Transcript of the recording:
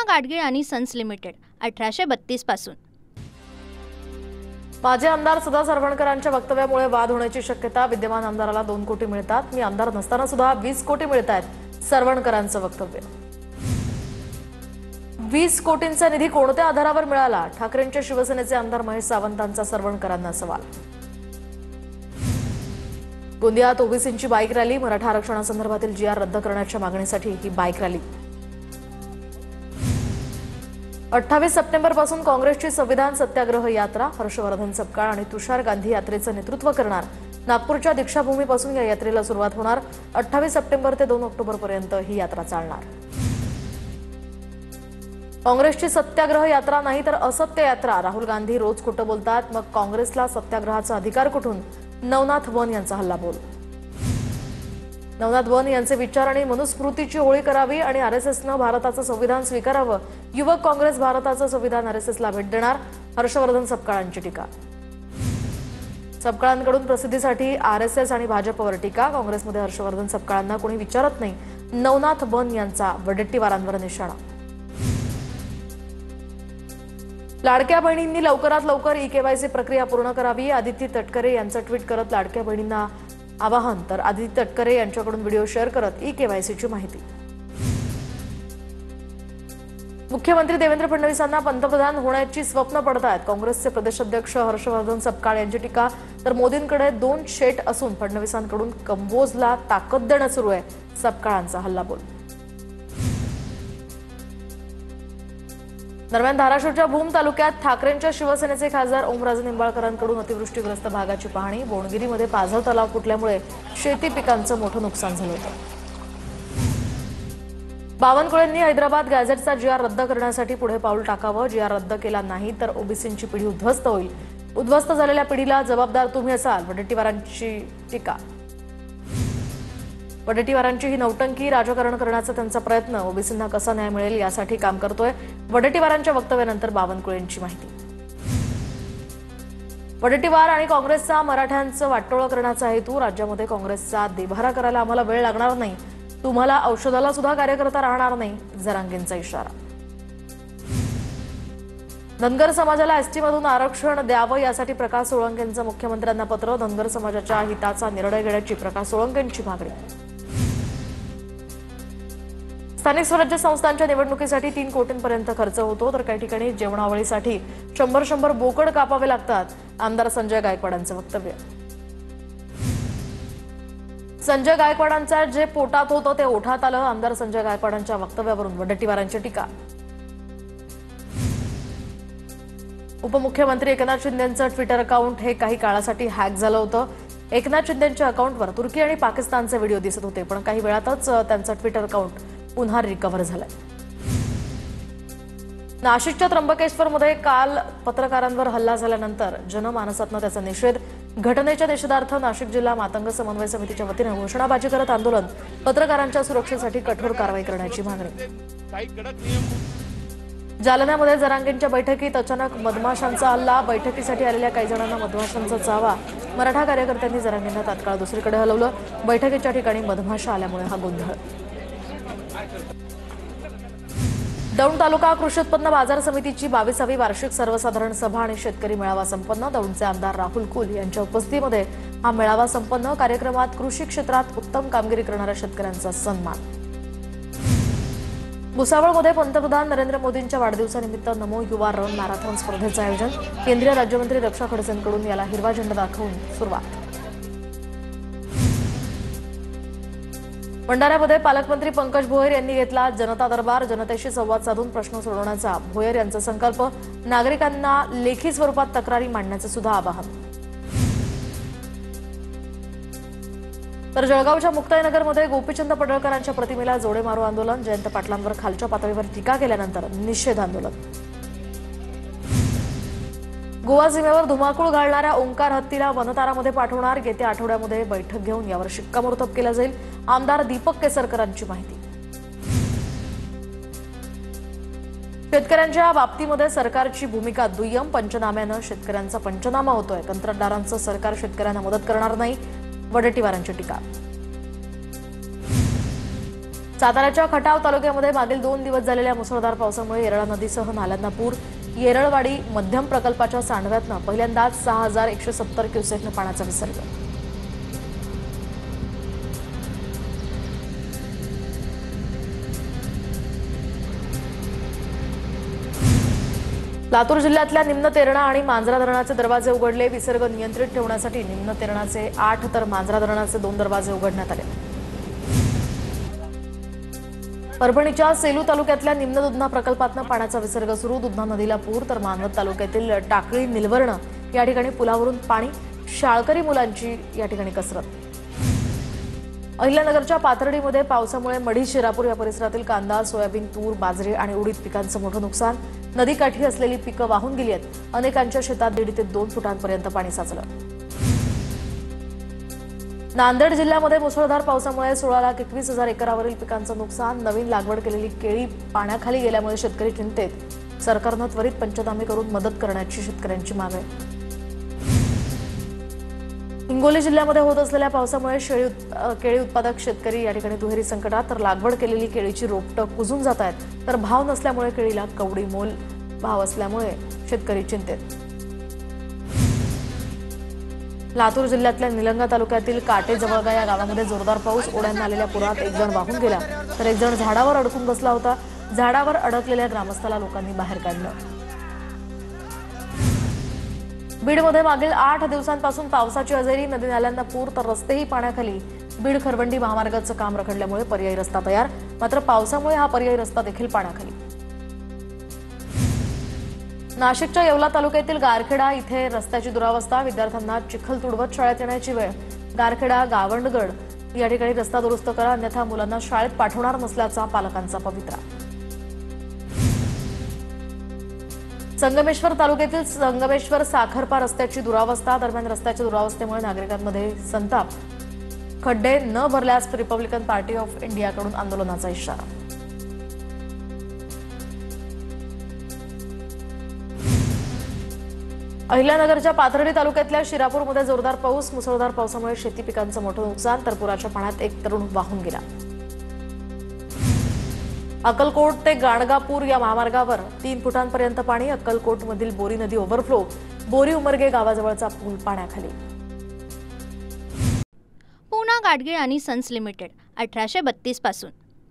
कृष्णा गाडगीळ आणि sons limited 1832 पासून। माजी आमदार सुधा सरवणकरांच्या वक्तव्यामुळे वाद होण्याची शक्यता। विद्यमान आमदाराला 2 कोटी मिळतात, मी आमदार नसताना सुद्धा 20 कोटी मिळतात, सरवणकरांचं वक्तव्य। 20 कोटींचा निधी कोणत्या आधारावर मिळाला? ठाकरेंच्या शिवसेनेचे आमदार महेश सावंतांचा सरवणकरांना सवाल। गोंदियात ओबीसींची बाईक रॅली, मराठा आरक्षणासंदर्भातील जीआर रद्द करण्याच्या मागणीसाठी ही बाईक रॅली। 28 सप्टेंबरपासून काँग्रेसची संविधान सत्याग्रह यात्रा, हर्षवर्धन सपकाळ आणि तुषार गांधी यात्रेचं नेतृत्व करणार। नागपूरच्या दीक्षाभूमीपासून या यात्रेला सुरुवात होणार। 28 सप्टेंबर ते 2 ऑक्टोबरपर्यंत ही यात्रा चालणार। काँग्रेसची सत्याग्रह यात्रा नाही तर असत्य यात्रा, राहुल गांधी रोज खोटं बोलतात, मग काँग्रेसला सत्याग्रहाचा अधिकार कुठून? नवनाथ वन यांचा हल्लाबोल। नवनाथ वन यांचे विचार आणि मनुस्मृतीची होळी करावी आणि आरएसएसनं भारताचं संविधान स्वीकारावं। युवक काँग्रेस भारताचं संविधान आरएसएसला भेट देणार, हर्षवर्धन सपकाळांची टीका। सपकाळांकडून प्रसिद्धीसाठी आरएसएस आणि भाजपवर टीका, काँग्रेसमध्ये हर्षवर्धन सपकाळांना कोणी विचारत नाही, नवनाथ वन यांचा वडेट्टीवारांवर निशाणा। लाडक्या बहिणींनी लवकरात लवकर ई-केवायसी प्रक्रिया पूर्ण करावी, आदिती तटकरे यांचं ट्विट करत लाडक्या बहिणींना आवाहन, तर आदिती तटकरे यांच्याकडून व्हिडिओ शेअर करत ई-केवायसीची माहिती। मुख्यमंत्री देवेंद्र फडणवीसांना पंतप्रधान होण्याची स्वप्न पडतात, काँग्रेसचे प्रदेशाध्यक्ष हर्षवर्धन सपकाळ यांची टीका, तर मोदींकडे 2 शेट असून फडणवीसांकडून कंबोजला ताकद देणं सुरू आहे, सपकाळांचा हल्लाबोल। दरम्यान धाराशिवच्या भूम तालुक्यात ठाकरेंच्या शिवसेनेचे खासदार ओमराजे निंबाळकरांकडून अतिवृष्टीग्रस्त भागाची पाहणी, बोणगिरीमध्ये पाझर तलाव फुटल्यामुळे शेती पिकांचं मोठं नुकसान झालं होतं। बावनकुळेंनी हैदराबाद गॅझेटचा जीआर रद्द करण्यासाठी पुढे पाऊल टाकावं, जीआर रद्द केला नाही तर ओबीसींची पिढी उद्ध्वस्त होईल, उद्ध्वस्त झालेल्या पिढीला जबाबदार तुम्ही असाल, वडेट्टीवारांची टीका। वडेट्टीवारांची ही नौटंकी, राजकारण करण्याचा त्यांचा प्रयत्न, ओबीसींना कसा न्याय मिळेल यासाठी काम करतोय, वडेट्टीवारांच्या वक्तव्यानंतर बावनकुळेंची माहिती। वडेट्टीवार आणि काँग्रेसचा मराठ्यांचं वाटोळं करण्याचा हेतू, राज्यामध्ये काँग्रेसचा देभारा करायला आम्हाला वेळ लागणार नाही, तुम्हाला औषधाला सुद्धा कार्यकर्ता राहणार नाही, जरांगेंचा इशारा। धनगर समाजाला एसटीमधून आरक्षण द्यावं यासाठी प्रकाश सोळंकेंचं मुख्यमंत्र्यांना पत्र, धनगर समाजाच्या हिताचा निर्णय घेण्याची प्रकाश सोळंकेंची मागणी। स्थानिक स्वराज्य संस्थांच्या निवडणुकीसाठी 3 कोटींपर्यंत खर्च होतो, तर काही ठिकाणी जेवणावळीसाठी 100 बोकड कापावे लागतात, आमदार संजय गायकवाडांचं वक्तव्य। संजय गायकवाडांचा जे पोटात होतं ते ओठात आलं, आमदार संजय गायकवाडांच्या वक्तव्यावरून वडेट्टीवारांची टीका। उपमुख्यमंत्री एकनाथ शिंदेंचं ट्विटर अकाउंट हे काही काळासाठी हॅक झालं होतं। एकनाथ शिंदेंच्या अकाउंटवर तुर्की आणि पाकिस्तानचे व्हिडिओ दिसत होते, पण काही वेळातच त्यांचं ट्विटर अकाउंट पुन्हा रिकव्हर झालंय। नाशिकच्या त्र्यंबकेश्वरमध्ये काल पत्रकारांवर हल्ला झाल्यानंतर जनमानसातनं त्याचा निषेध, घटनेच्या निषेधार्थ नाशिक जिल्हा मातंग समन्वय समितीच्या वतीने घोषणाबाजी करत आंदोलन, पत्रकारांच्या सुरक्षेसाठी कठोर कारवाई करण्याची मागणी। जालन्यामध्ये जरांगेंच्या बैठकीत अचानक मधमाशांचा हल्ला, बैठकीसाठी आलेल्या काही जणांना मधमाशांचा चावा, मराठा कार्यकर्त्यांनी जरांगेंना तात्काळ दुसरीकडे हलवलं, बैठकीच्या ठिकाणी मधमाशा आल्यामुळे हा गोंधळ। दौंड तालुका कृषी उत्पन्न बाजार समितीची 22वी वार्षिक सर्वसाधारण सभा आणि शेतकरी मेळावा संपन्न, दौंडचे आमदार राहुल कुल यांच्या उपस्थितीमध्ये हा मेळावा संपन्न, कार्यक्रमात कृषी क्षेत्रात उत्तम कामगिरी करणाऱ्या शेतकऱ्यांचा सन्मान। भुसावळमध्ये पंतप्रधान नरेंद्र मोदींच्या वाढदिवसानिमित्त नमो युवा रन मॅरेथॉन स्पर्धेचं आयोजन, केंद्रीय राज्यमंत्री रक्षा खडसेंकडून याला हिरवा झेंडा दाखवून सुरुवात। भंडाऱ्यामध्ये पालकमंत्री पंकज भोयर यांनी घेतला जनता दरबार, जनतेशी संवाद साधून प्रश्न सोडवण्याचा भोयर यांचा संकल्प, नागरिकांना लेखी स्वरूपात तक्रारी मांडण्याचे सुद्धा आवाहन। तर जळगावच्या मुक्ताईनगरमध्ये गोपीचंद पडळकरांच्या प्रतिमेला जोडे मारो आंदोलन, जयंत पाटलांवर खालच्या पातळीवर टीका केल्यानंतर निषेध आंदोलन। गोवा सीमेवर धुमाकूळ घालणाऱ्या ओंकार हत्तीला वनतारामध्ये पाठवणार, येत्या आठवड्यामध्ये बैठक घेऊन यावर शिक्कामोर्तब केलं जाईल, आमदार दीपक केसरकरांची माहिती। शेतकऱ्यांच्या बाबतीमध्ये सरकारची भूमिका दुय्यम, पंचनाम्यानं शेतकऱ्यांचा पंचनामा होतोय, कंत्राटदारांचं सरकार शेतकऱ्यांना मदत करणार नाही, वडेट्टीवारांची टीका। साताऱ्याच्या खटाव तालुक्यामध्ये मागील 2 दिवस झालेल्या मुसळधार पावसामुळे येरळा नदीसह नाल्यांना पूर. येरळवाडी मध्यम प्रकल्पाच्या सांडव्यातनं पहिल्यांदाच 6170 क्युसेक्नं पाण्याचा विसर्ग. लातूर जिल्ह्यातल्या निम्न तेरणा आणि मांजरा धरणाचे दरवाजे उघडले. विसर्ग नियंत्रित ठेवण्यासाठी निम्न तेरणाचे 8 तर मांजरा धरणाचे 2 दरवाजे उघडण्यात आले. परभणीच्या सेलू तालुक्यातल्या निम्न दुधना प्रकल्पातनं पाण्याचा विसर्ग सुरू. दुधना नदीला पूर तर मानवत तालुक्यातील टाकळी निलवर्ण या ठिकाणी पुलावरून पाणी. शाळकरी मुलांची या ठिकाणी कसरत. अहिल्यानगरच्या पाथर्डीमध्ये पावसामुळे मढी शिरापूर या परिसरातील कांदा, सोयाबीन, तूर, बाजरी आणि उडीद पिकांचं मोठं नुकसान. नदीकाठी असलेली पिकं वाहून गेली आहेत. अनेकांच्या शेतात 1.5 ते 2 फुटांपर्यंत पाणी साचलं. नांदेड जिल्ह्यामध्ये मुसळधार पावसामुळे 16,21,000 एकरावरील पिकांचं नुकसान. नवीन लागवड केलेली केळी पाण्याखाली गेल्यामुळे शेतकरी चिंतेत. सरकारनं त्वरित पंचनामे करून मदत करण्याची शेतकऱ्यांची मागणी. हिंगोली जिल्ह्यामध्ये होत असलेल्या पावसामुळे केळी उत्पादक शेतकरी या ठिकाणी दुहेरी संकटात. तर लागवड केलेली केळीची रोपटं कुजून जात आहेत. तर भाव नसल्यामुळे केळीला कवडी मोल भाव असल्यामुळे शेतकरी चिंतेत. लातूर जिल्ह्यातल्या निलंगा तालुक्यातील काटेजवळगा या गावामध्ये जोरदार पाऊस. ओढ्यांना आलेल्या पुरात 1 जण वाहून गेला तर 1 जण झाडावर अडकून बसला होता. झाडावर अडकलेल्या ग्रामस्थाला लोकांनी बाहेर काढलं. बीडमध्ये मागील 8 दिवसांपासून पावसाची हजेरी. नदी नाल्यांना पूर तर रस्तेही पाण्याखाली. बीड खरवंडी महामार्गाचं काम रखडल्यामुळे पर्यायी रस्ता तयार. मात्र पावसामुळे हा पर्यायी रस्ता देखील पाण्याखाली. नाशिकच्या येवला तालुक्यातील गारखेडा इथे रस्त्याची दुरावस्था. विद्यार्थ्यांना चिखल तुडवत शाळेत येण्याची वेळ. गारखेडा गावंडगड या ठिकाणी रस्ता दुरुस्त करा, अन्यथा मुलांना शाळेत पाठवणार नसल्याचा पालकांचा पवित्रा. संगमेश्वर तालुक्यातील संगमेश्वर साखरपा रस्त्याची दुरावस्था. दरम्यान रस्त्याच्या दुरावस्थेमुळे नागरिकांमध्ये संताप. खड्डे न भरल्यास रिपब्लिकन पार्टी ऑफ इंडियाकडून आंदोलनाचा इशारा. अहिल्यानगरच्या पाथर्डी तालुक्यातल्या शिरापूरमध्ये जोरदार पाऊस. मुसळधार पावसामुळे शेती पिकांचं मोठं नुकसान. तर पुराच्या पाण्यात 1 तरुण वाहून गेला. अक्कलकोट ते गाणगापूर या महामार्गावर 3 फुटांपर्यंत पाणी. अक्कलकोटमधील बोरी नदी ओव्हरफ्लो. बोरी उमरगे गावाजवळचा पूल पाण्याखाली. पूना गाडगीळ आणि सन्स लिमिटेड 1832 पासून